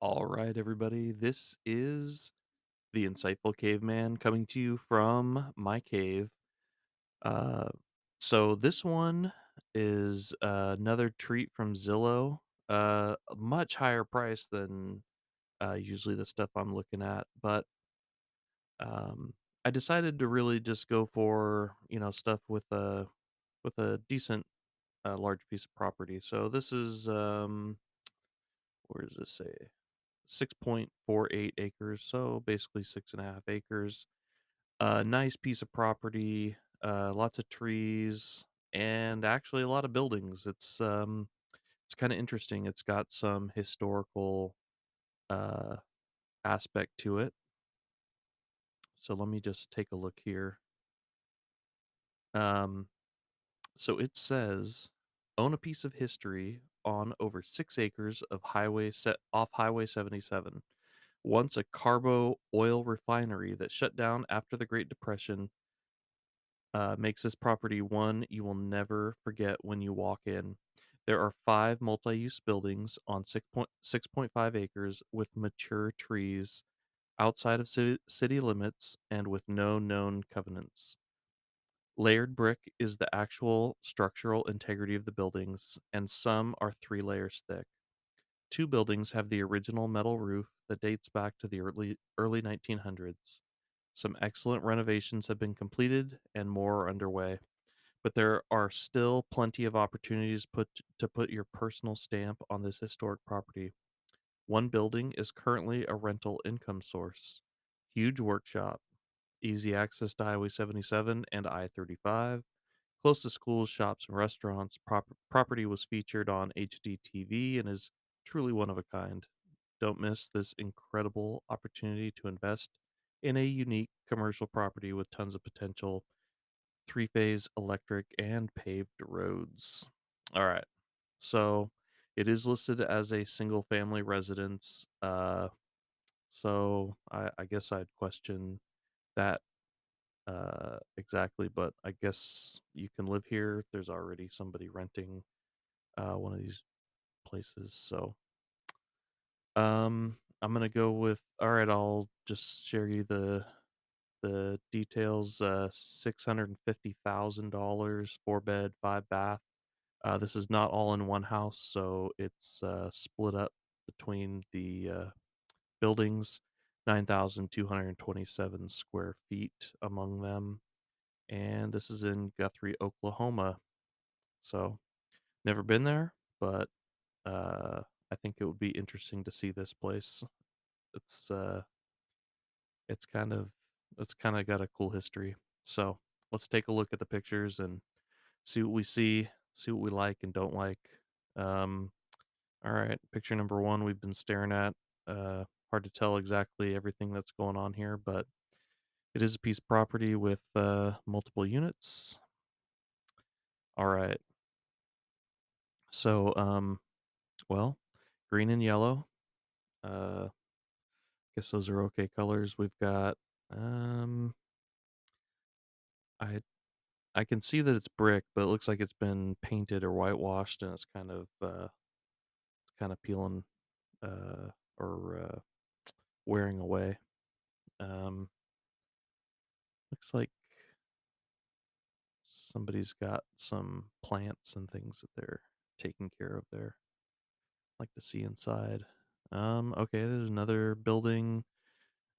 All right, everybody. This is the Insightful Caveman coming to you from my cave. Uh, so this one is another treat from Zillow. A much higher price than usually the stuff I'm looking at, but um, I decided to really just go for stuff with a decent large piece of property. So this is where does this say? 6.48 acres, so basically 6.5 acres. Nice piece of property, lots of trees, and actually a lot of buildings. It's kind of interesting. It's got some historical uh aspect to it. So let me just take a look here. Um, so it says own a piece of history on over 6 acres of highway set off Highway 77. Once a carbo oil refinery that shut down after the Great Depression, makes this property one you will never forget when you walk in. There are five multi use buildings on 6.5 acres with mature trees outside of city limits and with no known covenants. Layered brick is the actual structural integrity of the buildings, and some are 3 layers thick. Two buildings have the original metal roof that dates back to the early 1900s. Some excellent renovations have been completed and more are underway, but there are still plenty of opportunities to put your personal stamp on this historic property. One building is currently a rental income source. Huge workshop, easy access to Highway 77 and I-35, close to schools, shops, and restaurants. Property was featured on HDTV and is truly one of a kind. Don't miss this incredible opportunity to invest in a unique commercial property with tons of potential, three-phase electric and paved roads. All right. So it is listed as a single family residence. So I guess I'd question that exactly, but I guess you can live here. There's already somebody renting one of these places. So I'm gonna go with all right, I'll just share you the details. $650,000, 4 bed, 5 bath. This is not all in one house, so it's split up between the buildings, 9,227 square feet among them. And this is in Guthrie, Oklahoma. So never been there, but uh, I think it would be interesting to see this place. It's uh, it's kind of it's kind of got a cool history. So let's take a look at the pictures and see what we see what we like and don't like. Um, all right, picture number one we've been staring at. Hard to tell exactly everything that's going on here, but it is a piece of property with multiple units. All right, so well, green and yellow. Uh, guess those are okay colors. We've got um, I I can see that it's brick, but it looks like it's been painted or whitewashed, and it's kind of peeling uh, or wearing away. Um, looks like somebody's got some plants and things that they're taking care of there. Like to see inside. Okay, there's another building.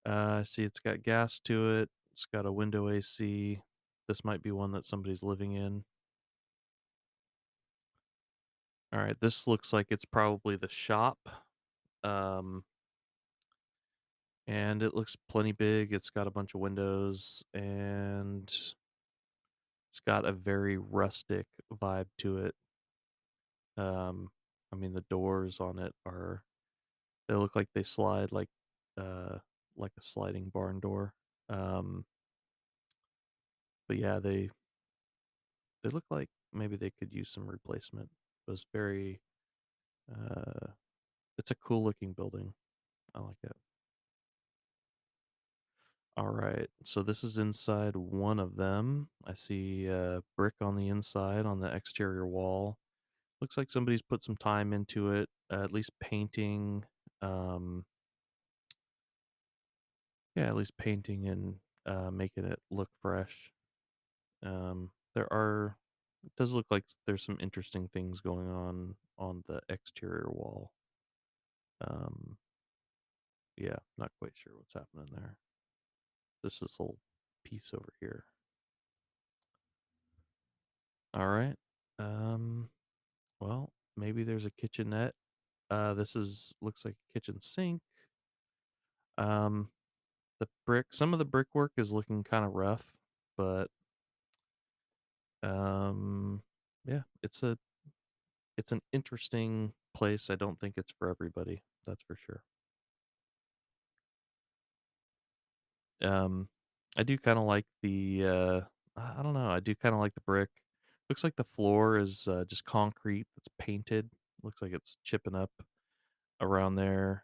I see it's got gas to it. It's got a window AC. This might be one that somebody's living in. All right, this looks like it's probably the shop. Um, and it looks plenty big. It's got a bunch of windows and it's got a very rustic vibe to it. Um, I mean, the doors on it are they look like they slide uh like a sliding barn door. Um, but yeah, they look like maybe they could use some replacement. It was very uh it's a cool looking building. I like it. All right. So this is inside one of them. I see brick on the inside on the exterior wall. Looks like somebody's put some time into it, at least painting. Um, yeah, at least painting and making it look fresh. There are it does look like there's some interesting things going on the exterior wall. Um, yeah, not quite sure what's happening there. This whole piece over here. All right. Um, well, maybe there's a kitchenette. This is looks like a kitchen sink. Um, some of the brickwork is looking kind of rough, but um, yeah, it's an interesting place. I don't think it's for everybody. That's for sure. Um, I do kind of like I don't know. I do kind of like the brick. Looks like the floor is just concrete that's painted. Looks like it's chipping up around there.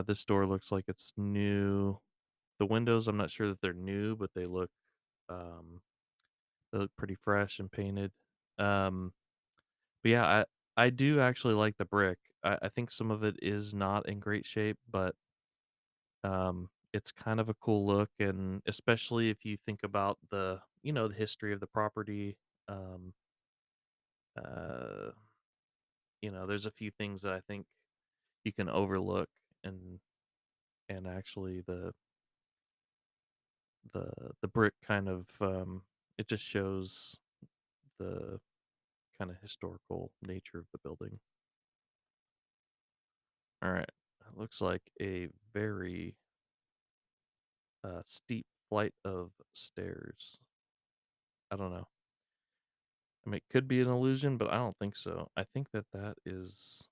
This door looks like it's new. The windows, I'm not sure that they're new, but um, they look pretty fresh and painted. Um, but yeah, I do actually like the brick. I think some of it is not in great shape, but it's kind of a cool look, and especially if you think about the history of the property. Um, uh, there's a few things that I think you can overlook, and actually the the brick kind of it just shows the kind of historical nature of the building. All right, it looks like a very steep flight of stairs. I don't know. I mean, it could be an illusion, but I don't think so. I think that that is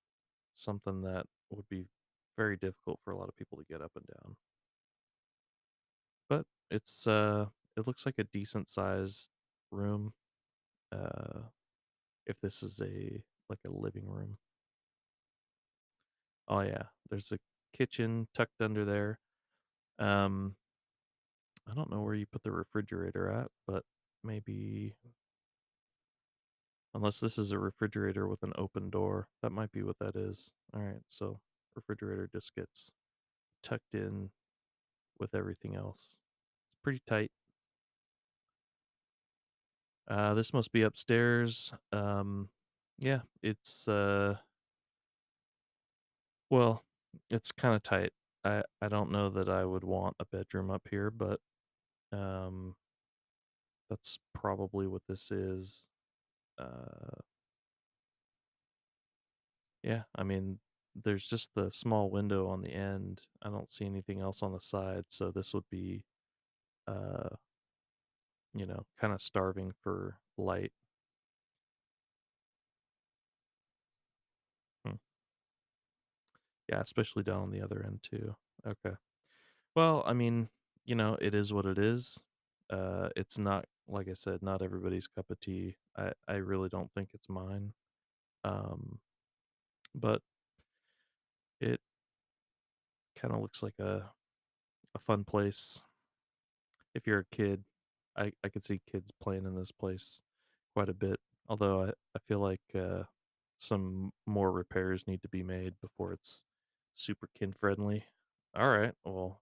something that would be very difficult for a lot of people to get up and down. But it looks like a decent sized room. Uh, if this is a living room. Oh yeah, there's a kitchen tucked under there. Um, I don't know where you put the refrigerator at, but maybe unless this is a refrigerator with an open door, that might be what that is. All right, so refrigerator just gets tucked in with everything else. It's pretty tight. This must be upstairs. Yeah, well, it's kind of tight. I don't know that I would want a bedroom up here, but um that's probably what this is. Uh yeah, I mean there's just the small window on the end. I don't see anything else on the side, so this would be uh kind of starving for light. Hmm. Yeah, especially down on the other end too. Okay. Well, I mean, it is what it is. It's not, like I said, not everybody's cup of tea. I really don't think it's mine. Um, but it kind of looks like a fun place. If you're a kid, I could see kids playing in this place quite a bit. Although I feel like some more repairs need to be made before it's super kid friendly. All right. Well,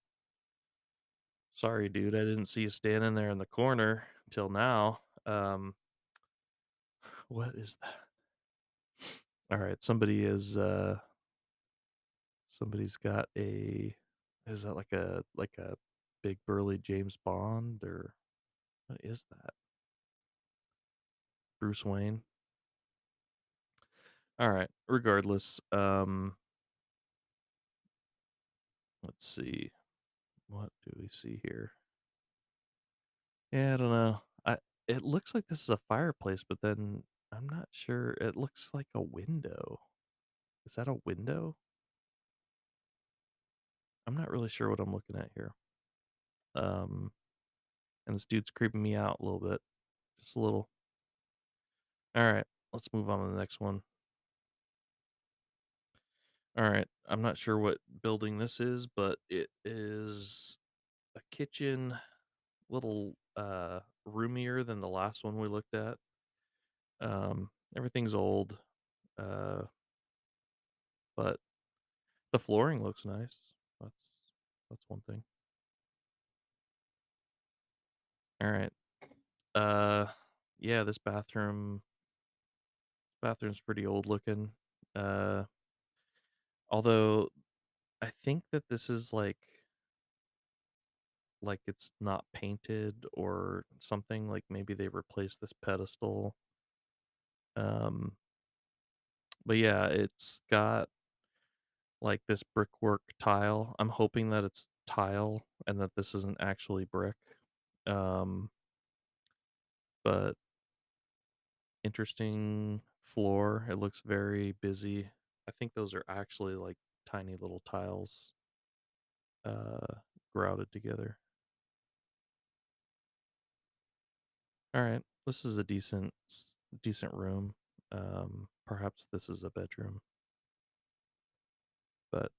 sorry, dude. I didn't see you standing there in the corner till now. What is that? All right, somebody's got a is that like a big burly James Bond, or what is that? Bruce Wayne? All right, regardless, let's see. What do we see here? Yeah, I don't know. It looks like this is a fireplace, but then I'm not sure. It looks like a window. Is that a window? I'm not really sure what I'm looking at here. Um, and this dude's creeping me out a little bit, just a little. All right, let's move on to the next one. All right, I'm not sure what building this is, but it is a kitchen, little roomier than the last one we looked at. Everything's old, uh, but The flooring looks nice. That's one thing. Alright. Uh, yeah, this bathroom's pretty old looking. Uh, although I think that this is like it's not painted or something, like maybe they replaced this pedestal. Um, but yeah, it's got like this brickwork tile. I'm hoping that it's tile and that this isn't actually brick. Um, but interesting floor. It looks very busy. I think those are actually like tiny little tiles uh grouted together. All right. This is a decent room. Perhaps this is a bedroom, but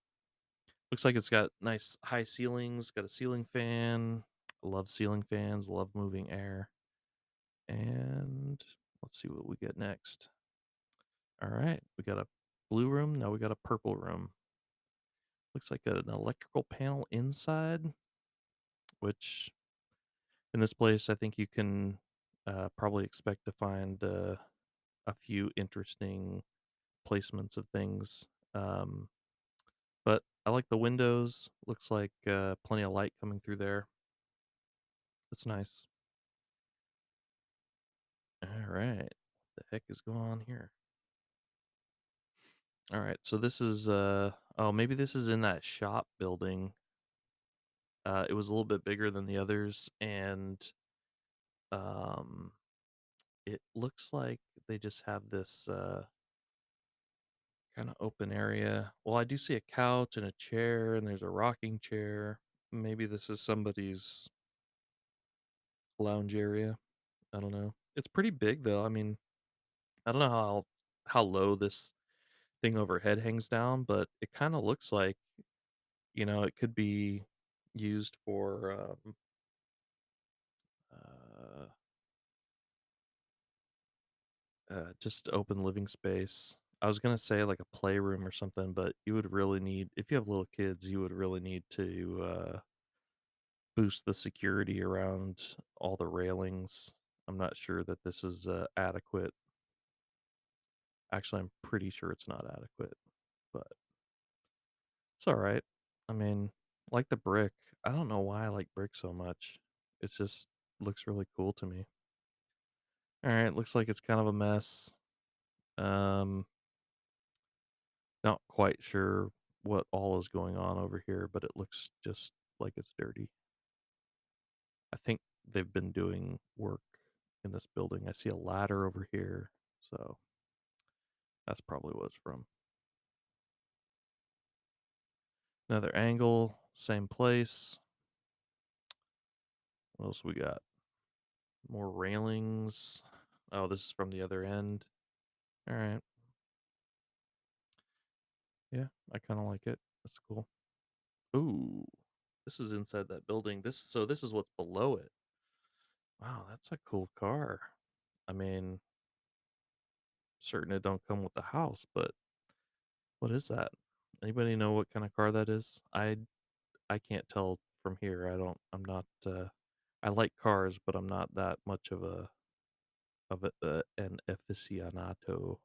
looks like it's got nice high ceilings, got a ceiling fan. Love ceiling fans, love moving air. And let's see what we get next. All right. We got a blue room. Now we got a purple room. Looks like an electrical panel inside, which in this place I think you can probably expect to find a few interesting placements of things. Um, but I like the windows. Looks like plenty of light coming through there. That's nice. All right. What the heck is going on here? All right. So this is oh, maybe this is in that shop building. It was a little bit bigger than the others, and um it looks like they just have this kind of open area. Well, I do see a couch and a chair, and there's a rocking chair. Maybe this is somebody's lounge area. I don't know. It's pretty big though. I mean, I don't know how low this thing overhead hangs down, but it kind of looks like, it could be used for uh, just open living space. I was gonna say like a playroom or something, but you would really need, if you have little kids, you would really need to boost the security around all the railings. I'm not sure that this is adequate. Actually, I'm pretty sure it's not adequate, but it's all right. I mean, like the brick. I don't know why I like brick so much. It just looks really cool to me. All right, looks like it's kind of a mess. Um, Not quite sure what all is going on over here, but it looks just like it's dirty. I think they've been doing work in this building. I see a ladder over here, so that's probably what it's from. Another angle, same place. What else we got? More railings. Oh, this is from the other end. All right. Yeah, I kind of like it. That's cool. Ooh, this is inside that building. This is what's below it. Wow, that's a cool car. I mean, certain it don't come with the house, but what is that? Anybody know what kind of car that is? I can't tell from here. I'm not I like cars, but I'm not that much of an aficionado.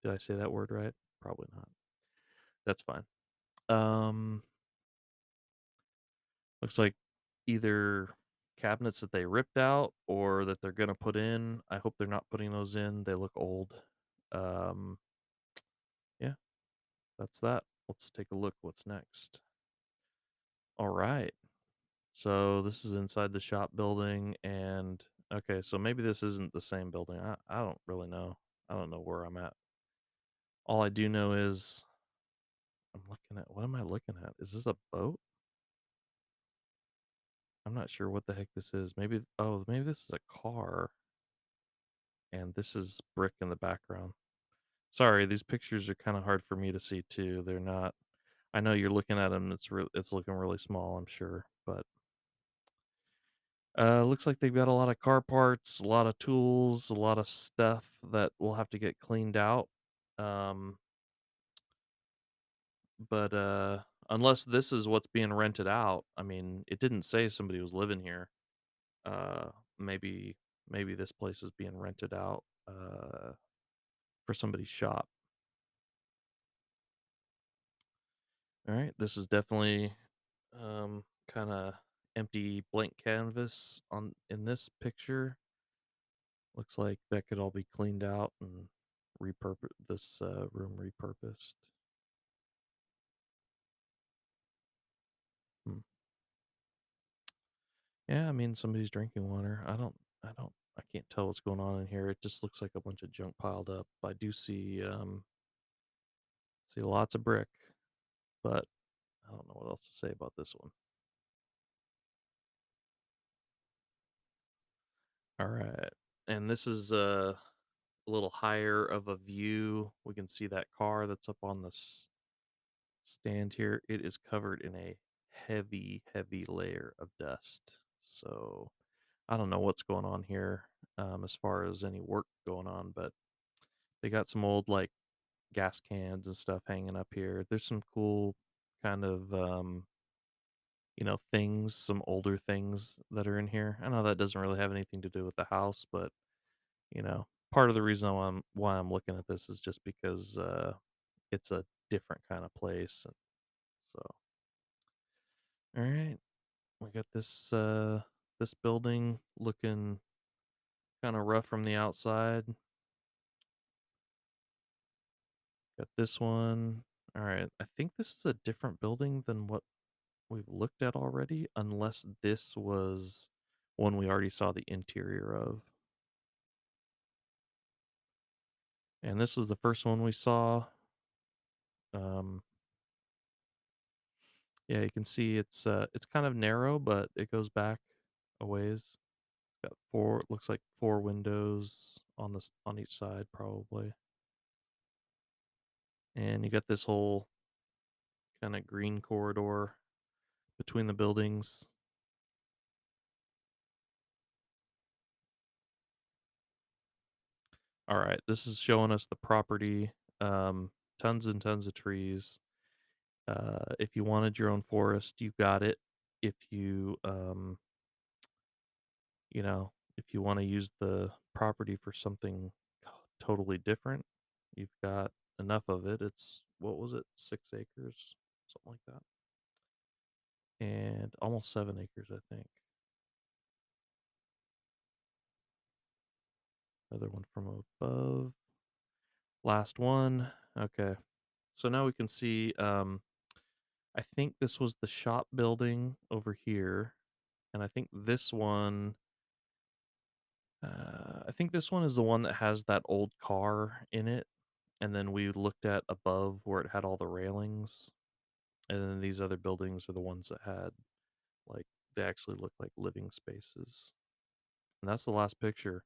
Did I say that word right? Probably not. That's fine. Um Looks like either cabinets that they ripped out or that they're gonna put in. I hope they're not putting those in. They look old. Um yeah, that's that. Let's take a look what's next. All right. So this is inside the shop building, and okay, so maybe this isn't the same building. I don't really know. I don't know where I'm at. All I do know is I'm looking at, what am I looking at? Is this a boat? I'm not sure what the heck this is. Maybe this is a car and this is brick in the background. Sorry, these pictures are kind of hard for me to see too. They're not, I know you're looking at them, it's looking really small, I'm sure, but looks like they've got a lot of car parts, a lot of tools, a lot of stuff that will have to get cleaned out. Um, but, unless this is what's being rented out, I mean, it didn't say somebody was living here. Uh, maybe maybe this place is being rented out, for somebody's shop. Alright, this is definitely, kinda empty blank canvas on in this picture. Looks like that could all be cleaned out and room repurposed. Hmm. Yeah, I mean, somebody's drinking water. I can't tell what's going on in here. It just looks like a bunch of junk piled up. I do see lots of brick, but I don't know what else to say about this one. All right. And this is a little higher of a view. We can see that car that's up on the stand here. It is covered in a heavy, heavy layer of dust. So I don't know what's going on here as far as any work going on, but they got some old like gas cans and stuff hanging up here. There's some cool kind of things, some older things that are in here. I know that doesn't really have anything to do with the house, but part of the reason why I'm looking at this is just because it's a different kind of place. And so, all right, we got this building looking kind of rough from the outside. Got this one. All right, I think this is a different building than what we've looked at already, unless this was one we already saw the interior of. And this is the first one we saw. Um, yeah, you can see it's kind of narrow, but it goes back a ways. Got four, looks like four windows on on each side probably. And you got this whole kind of green corridor between the buildings. All right, this is showing us the property. Tons and tons of trees. If you wanted your own forest, you got it. If if you want to use the property for something totally different, you've got enough of it. It's what was it, 6 acres, something like that, and almost 7 acres, I think. Another one from above. Last one. Okay, so now we can see. I think this was the shop building over here, and I think this one. I think this one is the one that has that old car in it, and then we looked at above where it had all the railings, and then these other buildings are the ones that had like they actually look like living spaces. And that's the last picture.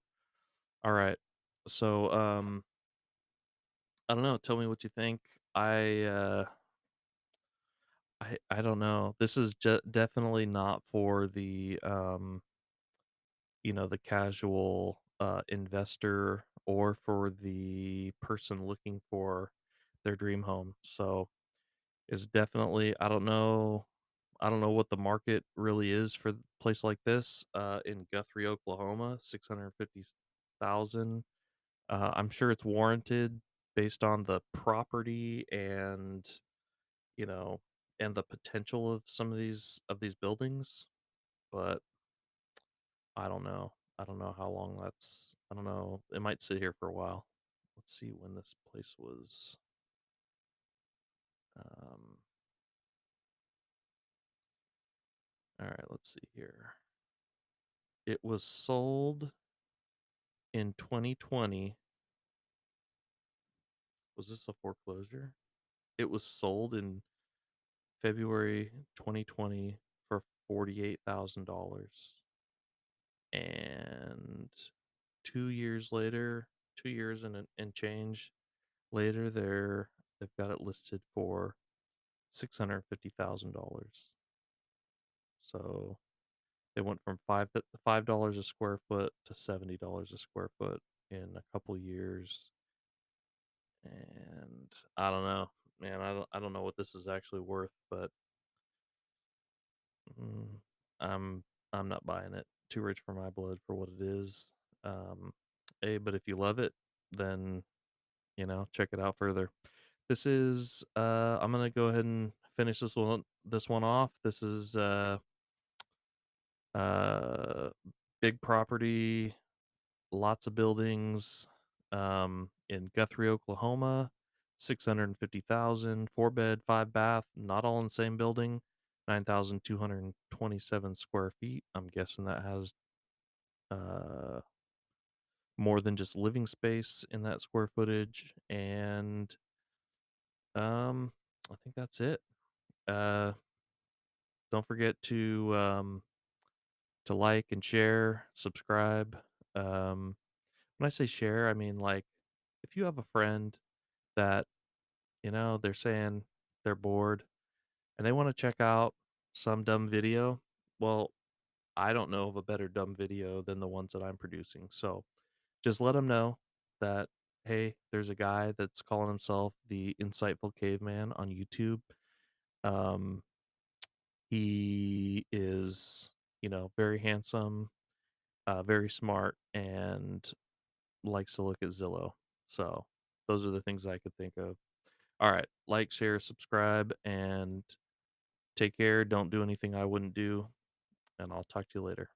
All right. So I don't know, tell me what you think. I uh I don't know. This is definitely not for the casual investor or for the person looking for their dream home. So it's definitely I don't know what the market really is for a place like this in Guthrie, Oklahoma, 650,000. I'm sure it's warranted based on the property you know, and the potential of some of these buildings, but I don't know. I don't know how long I don't know. It might sit here for a while. Let's see when this place was um all right, let's see here. It was sold in 2020. Was this a foreclosure? It was sold in February 2020 for $48,000. And 2 years later, 2 years and change later, they've got it listed for $650,000. So they went from $5 a square foot to $70 a square foot in a couple years. And I don't know. Man, I don't know what this is actually worth, but mm, I'm I'm not buying it. Too rich for my blood for what it is. Um, but if you love it, then check it out further. This is I'm gonna go ahead and finish this one off. This is uh big property, lots of buildings, in Guthrie, Oklahoma, 650,000, 4 bed, 5 bath, not all in the same building, 9,227 square feet. I'm guessing that has uh more than just living space in that square footage. And I think that's it. Uh don't forget to like and share, subscribe. Um when I say share, I mean like if you have a friend that, they're saying they're bored and they want to check out some dumb video, well, I don't know of a better dumb video than the ones that I'm producing. So just let them know that, hey, there's a guy that's calling himself the Insightful Caveman on YouTube. Um, he is, very handsome, very smart, and likes to look at Zillow. So those are the things I could think of. All right. Like, share, subscribe, and take care. Don't do anything I wouldn't do. And I'll talk to you later.